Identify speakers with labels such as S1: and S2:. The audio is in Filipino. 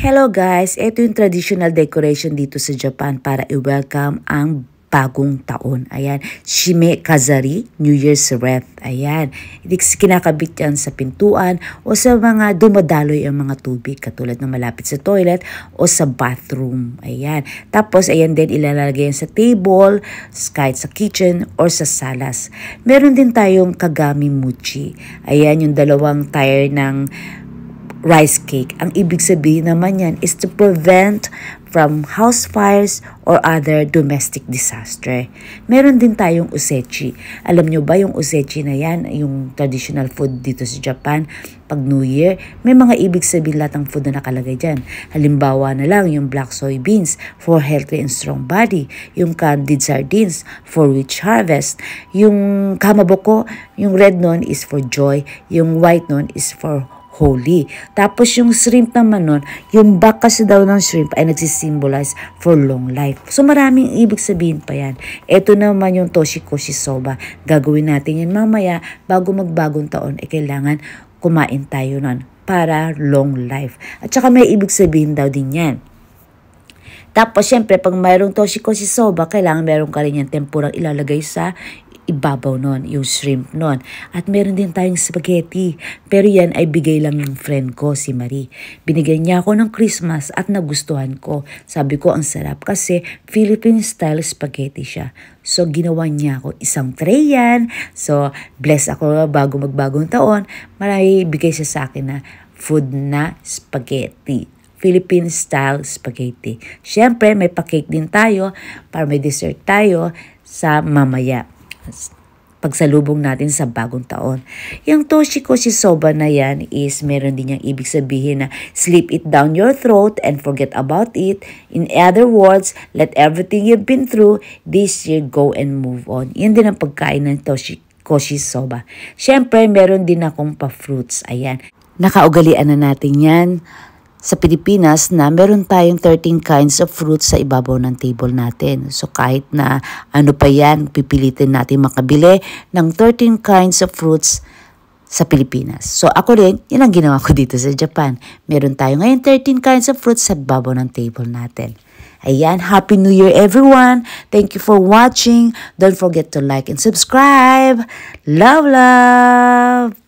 S1: Hello guys, ito yung traditional decoration dito sa Japan para i-welcome ang bagong taon. Ayan, Shime Kazari, New Year's wreath. Ayan, hindi kinakabit yan sa pintuan o sa mga dumadaloy ang mga tubig katulad ng malapit sa toilet o sa bathroom. Ayan, tapos ayan din ilalagay yan sa table, kahit sa kitchen or sa salas. Meron din tayong Kagami Mochi. Ayan, yung dalawang tire ng rice cake. Ang ibig sabihin naman yan is to prevent from house fires or other domestic disaster. Meron din tayong osechi. Alam nyo ba yung osechi na yan, yung traditional food dito sa Japan, pag New Year, may mga ibig sabihin lahat ng food na nakalagay dyan. Halimbawa na lang yung black soybeans for healthy and strong body, yung candied sardines for rich harvest, yung kamaboko, yung red nun is for joy, yung white nun is for holy. Tapos yung shrimp naman nun, yung back kasi daw ng shrimp ay nagsisimbolize for long life. So maraming ibig sabihin pa yan. Ito naman yung toshikoshi soba. Gagawin natin yan mamaya bago magbagong taon. Kailangan kumain tayo nun para long life. At saka may ibig sabihin daw din yan. Tapos syempre pag mayroong toshikoshi soba, kailangan meron ka rin yung tempurang ilalagay sa ibabaw nun, yung shrimp nun. At meron din tayong spaghetti. Pero yan ay bigay lang ng friend ko, si Marie. Binigyan niya ako ng Christmas at nagustuhan ko. Sabi ko, ang sarap kasi Philippine style spaghetti siya. So, ginawa niya ako isang tray yan. So, bless ako bago magbagong taon. Marami bigay siya sa akin na food na spaghetti. Philippine style spaghetti. Siyempre, may pa-cake din tayo para may dessert tayo sa mamaya. Pagsalubong natin sa bagong taon. Yung toshikoshi soba na yan is meron din yung ibig sabihin na sleep it down your throat and forget about it. In other words, let everything you've been through this year go and move on. Yan din ang pagkain ng toshikoshi soba. Siyempre, meron din akong pa-fruits. Ayan. Nakaugalian na natin yan sa Pilipinas na meron tayong 13 kinds of fruits sa ibabaw ng table natin. So kahit na ano pa yan, pipilitin natin makabili ng 13 kinds of fruits sa Pilipinas. So ako rin, yun ang ginawa ko dito sa Japan. Meron tayo ngayon 13 kinds of fruits sa ibabaw ng table natin. Ayan, Happy New Year everyone! Thank you for watching. Don't forget to like and subscribe. Love, love!